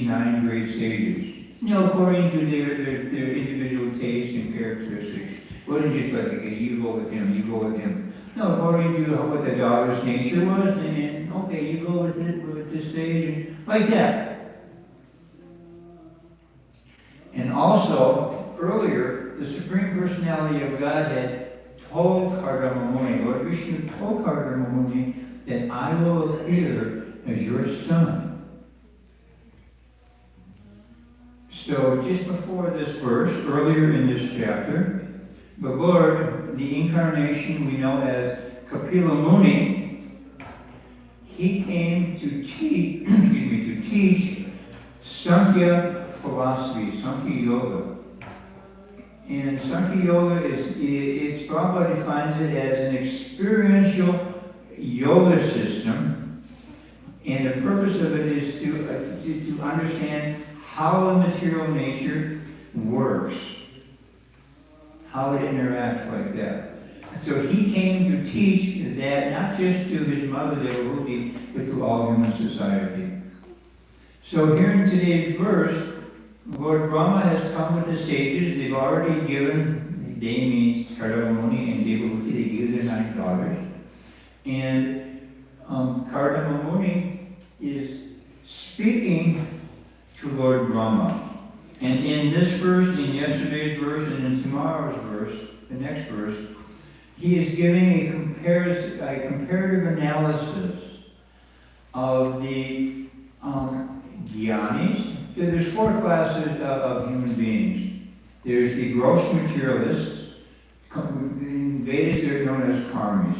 9 great stages. According to their individual tastes and characteristics. It wasn't just like, okay, you go with him, you go with him. No, according to what the daughter's nature was, and okay, you go with this stage, and like that. And also, earlier, the Supreme Personality of Godhead told Kardamamuni, Lord Vishnu told Kardamamuni, that I will appear as your son. So just before this verse, earlier in this chapter, the Lord, the incarnation we know as Kapila Muni, he came to teach, to teach Sankhya philosophy, Sankhya Yoga. And Sankhya Yoga it's Prabhupada defines it as an experiential yoga system, and the purpose of it is to understand how the material nature works, how it interacts like that. So he came to teach that not just to his mother, Devahuti, but to all human society. So here in today's verse, Lord Brahma has come with the sages. They've already given, they means Kardamamuni and Devahuti, they gave their 9 daughters. And Kardamamuni is speaking to Lord Brahma. And in this verse, in yesterday's verse, and in tomorrow's verse, the next verse, he is giving a comparative analysis of the Jnanis. There's 4 classes of human beings. There's the gross materialists. In Vedas, they're known as karmis.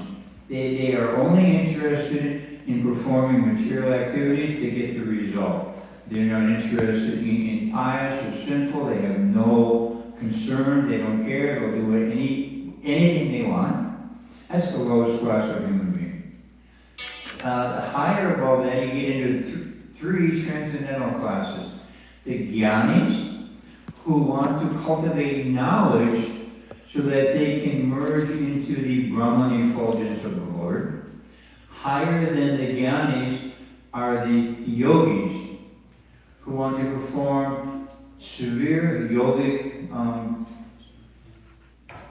They are only interested in performing material activities to get the result. They're not interested in pious or sinful. They have no concern. They don't care. They'll do anything they want. That's the lowest class of human being. The higher above that, you get into 3 transcendental classes. The Jnanis, who want to cultivate knowledge so that they can merge into the Brahman effulgence of the Lord. Higher than the Jnanis are the Yogis, who want to perform severe yogic,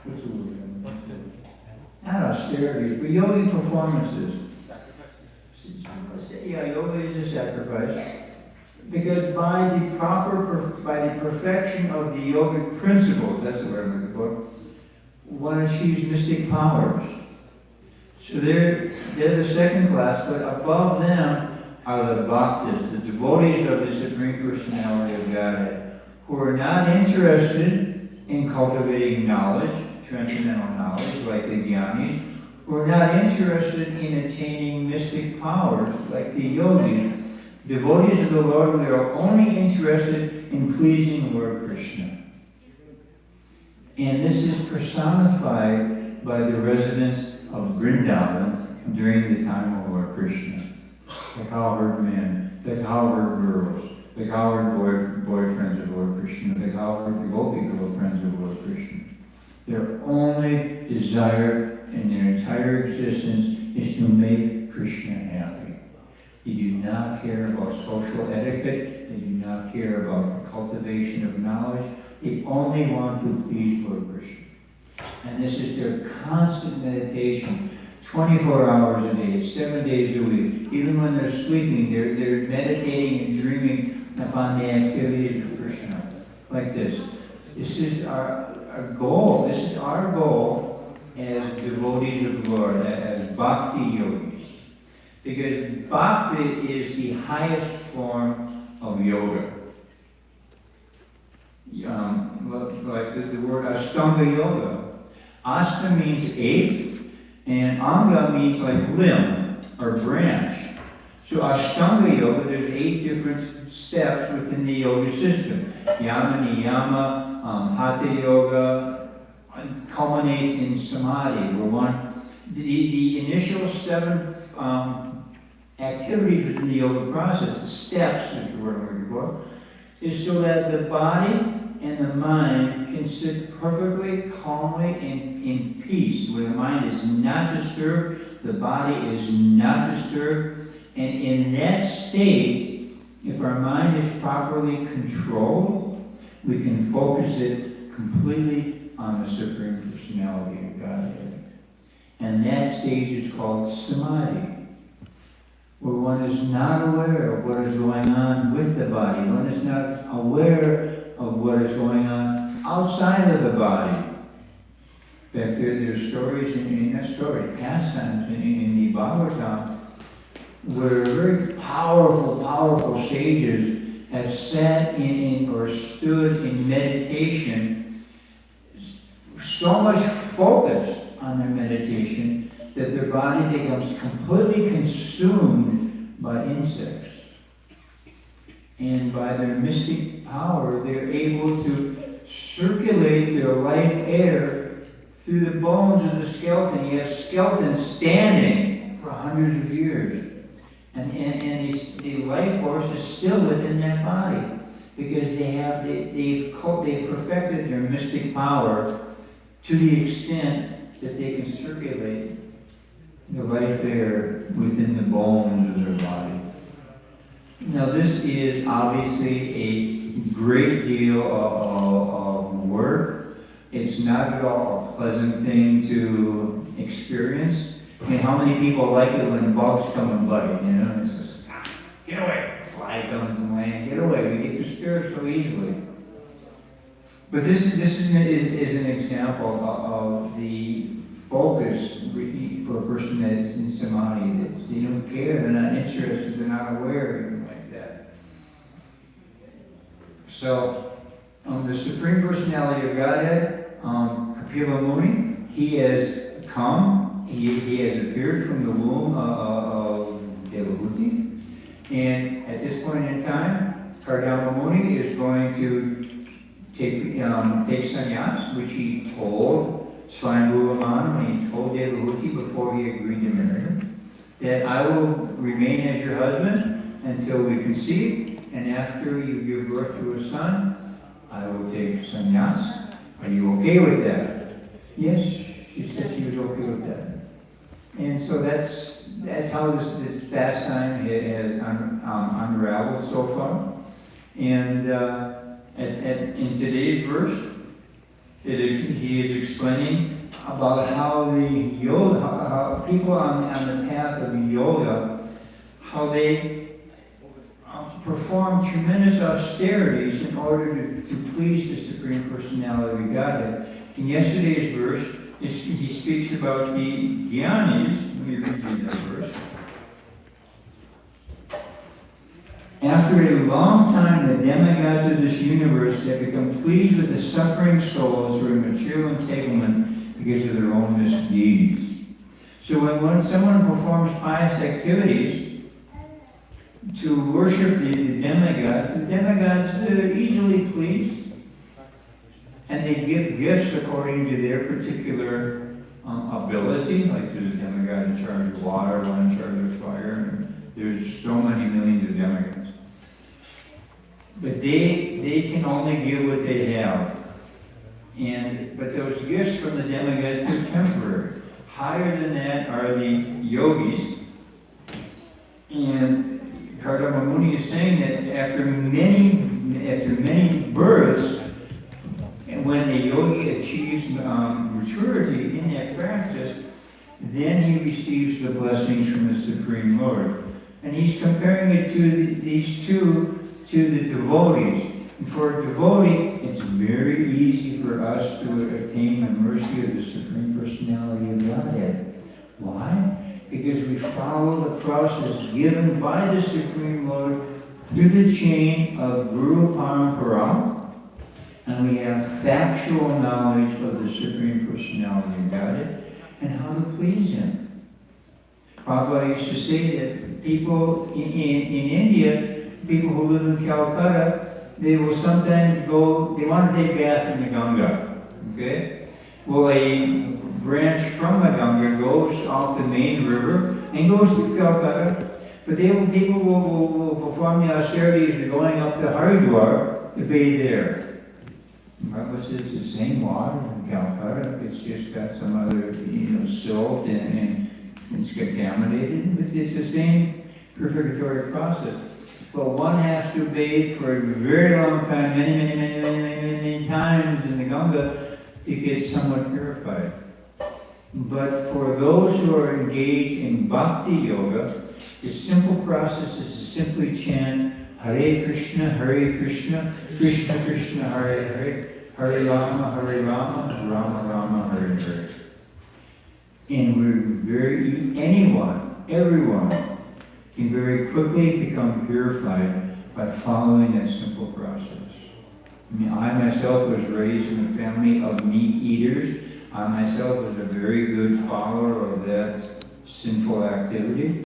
what's the word? Not austerities, but yogic performances. Yeah, yoga is a sacrifice. Because by the perfection of the yogic principles, that's the word I'm looking for, one achieves mystic powers. So they're the second class, but above them are the bhaktas, the devotees of the Supreme Personality of Godhead, who are not interested in cultivating knowledge, transcendental knowledge, like the Jnanis, who are not interested in attaining mystic powers, like the yogis. Devotees of the Lord, we are only interested in pleasing Lord Krishna. And this is personified by the residents of Vrindavan during the time of Lord Krishna. The cowherd men, the cowherd girls, the cowherd boyfriends of Lord Krishna, the cowherd gopi girlfriends of Lord Krishna. Their only desire in their entire existence is to make Krishna happy. They do not care about social etiquette. They do not care about the cultivation of knowledge. They only want to please Lord Krishna. And this is their constant meditation, 24 hours a day, 7 days a week. Even when they're sleeping, they're meditating and dreaming upon the activities of Krishna. Like this. This is our goal. This is our goal as devotees of the Lord, as bhakti yogis. Because bhakti is the highest form of yoga. Like the word Ashtanga yoga. Asta means 8, and Anga means like limb or branch. So Ashtanga yoga, there's 8 different steps within the yoga system. Yama, Niyama, Hatha yoga, culminates in Samadhi. The initial 7 activities within the yoga process, the steps is the word I'm looking for, is so that the body and the mind can sit perfectly, calmly, and in peace, where the mind is not disturbed, the body is not disturbed, and in that state, If our mind is properly controlled, we can focus it completely on the Supreme Personality of Godhead. And that stage is called Samadhi, where one is not aware of what is going on with the body. One is not aware of what is going on outside of the body. In fact, there's stories, pastimes in the Bhagavatam, where very powerful sages have sat in or stood in meditation, so much focused on their meditation that their body becomes completely consumed by insects. And by their mystic power, they're able to circulate their life air through the bones of the skeleton. You have skeletons standing for hundreds of years. And the life force is still within that body because they've perfected their mystic power to the extent that they can circulate the life air within the bones of their body. Now, this is obviously a great deal of work. It's not at all a pleasant thing to experience. I mean, how many people like it when bugs come and bite, you know? It's just, get away! Fly comes and lands, get away. We get discouraged so easily. But this is an example of the focus for a person that's in samadhi, that they don't care, they're not interested, they're not aware, anything like that. So, the Supreme Personality of Godhead, Kapila Muni, he has come, he has appeared from the womb of Devahuti, and at this point in time, Kardama Muni is going to take sannyas, which he told Swayambhuva when he told Devahuti before he agreed to marry her, that I will remain as your husband until we conceive, and after you give birth to a son, I will take sannyas. Are you okay with that? Yes, she said she was okay with that. And so that's how this pastime has unraveled so far. And in today's verse, he is explaining about how how people on the path of yoga, how they perform tremendous austerities in order to please the Supreme Personality of Godhead. In yesterday's verse, he speaks about the jnanis. Let me read you that verse. After a long time, the demigods of this universe have become pleased with the suffering souls through material entanglement because of their own misdeeds. So when someone performs pious activities to worship the demigods are easily pleased, and they give gifts according to their particular ability. Like there's a demigod in charge of water, one in charge of fire, and there's so many millions of demigods. But they can only give what they have. But those gifts from the demigods are temporary. Higher than that are the yogis. And Kardama Muni is saying that after many births, and when the yogi achieves maturity in that practice, then he receives the blessings from the Supreme Lord. And he's comparing it to these two, to the devotees. And for a devotee, it's very easy for us to attain the mercy of the Supreme Personality of Godhead. Why? Because we follow the process given by the Supreme Lord through the chain of Guru Parampara, and we have factual knowledge of the Supreme Personality of Godhead and how to please Him. Prabhupada used to say that people in India, people who live in Calcutta, they will sometimes they want to take a bath in the Ganga. Okay? Well, a branch from the Ganga goes off the main river and goes to Calcutta. But people will perform the austerities of going up to Haridwar to bathe there. It's the same water in Calcutta. It's just got some other, silt and it's contaminated. But it's the same purificatory process. But one has to bathe for a very long time, many times in the Ganga to get somewhat purified. But for those who are engaged in bhakti yoga, the simple process is to simply chant Hare Krishna, Krishna Krishna, Hare Hare, Hare Rama, Rama Rama, Hare Hare. And everyone can very quickly become purified by following that simple process. I mean, I myself was raised in a family of meat eaters. I myself was a very good follower of that sinful activity.